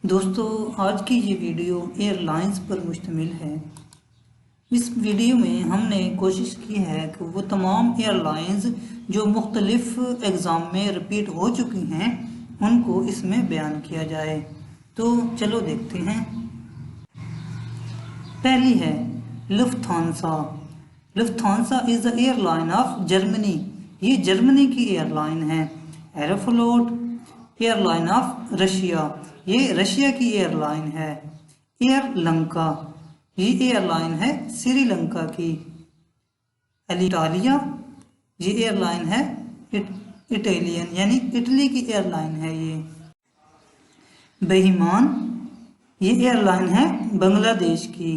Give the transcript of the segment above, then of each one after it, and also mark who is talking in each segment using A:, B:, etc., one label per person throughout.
A: दोस्तों, आज की ये वीडियो एयरलाइंस पर मुश्तमिल है। इस वीडियो में हमने कोशिश की है कि वो तमाम एयरलाइंस जो मुख्तलिफ एग्ज़ाम में रिपीट हो चुकी हैं उनको इसमें बयान किया जाए। तो चलो देखते हैं। पहली है Lufthansa. Lufthansa is the airline of Germany. ये जर्मनी की एयरलाइन है। Aeroflot airline of Russia. ये रशिया की एयरलाइन है। एयर लंका, ये एयरलाइन है श्रीलंका की। एलिटालिया, ये एयरलाइन है इटालियन यानी इटली की एयरलाइन है। ये बेईमान, ये एयरलाइन है बांग्लादेश की।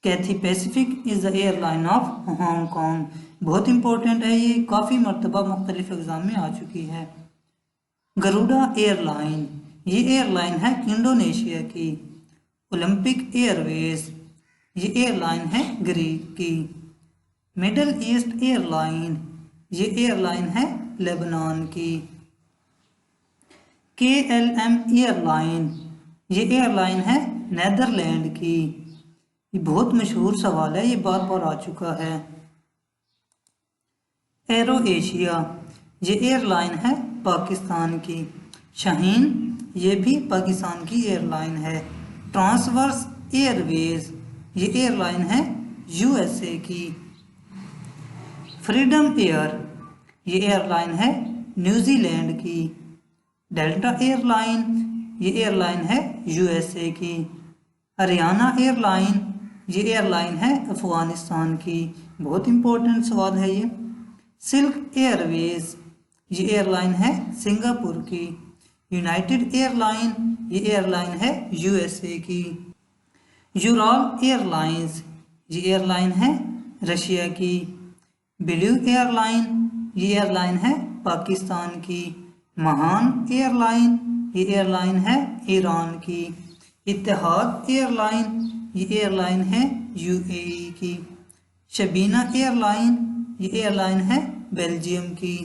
A: Cathay Pacific is the airline of Hong Kong. बहुत इंपॉर्टेंट है, ये काफ़ी मरतबा मुख्तलिफ एग्ज़ाम में आ चुकी है। गरुड़ा एयरलाइन, ये एयरलाइन है इंडोनेशिया की। ओलंपिक एयरवेज, ये एयरलाइन है ग्रीक की। मिडल ईस्ट एयरलाइन, ये एयरलाइन है लेबनान की। KLM एयरलाइन, ये एयरलाइन है नेदरलैंड की। ये बहुत मशहूर सवाल है, ये बार बार आ चुका है। एरो एशिया, ये एयरलाइन है पाकिस्तान की। शाहीन, ये भी पाकिस्तान की एयरलाइन है। ट्रांसवर्स एयरवेज, ये एयरलाइन है USA की। फ्रीडम एयर, ये एयरलाइन है न्यूजीलैंड की। डेल्टा एयरलाइन, ये एयरलाइन है USA की। हरियाणा एयरलाइन, ये एयरलाइन है अफ़गानिस्तान की। बहुत इंपॉर्टेंट सवाल है ये। सिल्क एयरवेज, ये एयरलाइन है सिंगापुर की। यूनाइटेड एयरलाइन, ये एयरलाइन है USA की। यूराल एयरलाइंस, ये एयरलाइन है रशिया की। ब्लू एयरलाइन, ये एयरलाइन है पाकिस्तान की। महान एयरलाइन, ये एयरलाइन है ईरान की। इत्तेहाद एयरलाइन, ये एयरलाइन है UAE की। शबीना एयरलाइन, ये एयरलाइन है बेल्जियम की।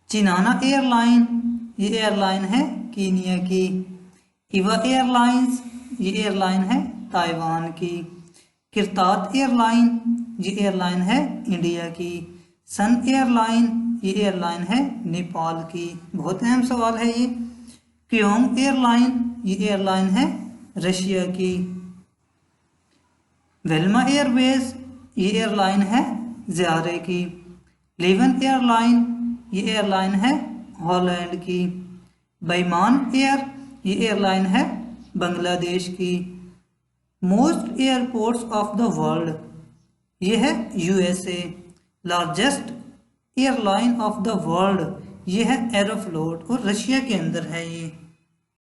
A: चिनाना एयरलाइन, ये एयरलाइन है कीनिया की। इवा एयरलाइंस, ये एयरलाइन है ताइवान की। किरतात एयरलाइन, ये एयरलाइन है इंडिया की। सन एयरलाइन, ये एयरलाइन है नेपाल की। बहुत अहम सवाल है ये। क्योंग एयरलाइन, ये एयरलाइन है रशिया की। वेल्मा एयरवेज, ये एयरलाइन है ज़ियारे की। लेवन एयरलाइन, ये एयरलाइन है हॉलैंड की। बेईमान एयर, ये एयरलाइन है बांग्लादेश की। Most airports of the world, ये है USA। Largest airline of the world, ये है एरोफ्लोट और रशिया के अंदर है ये।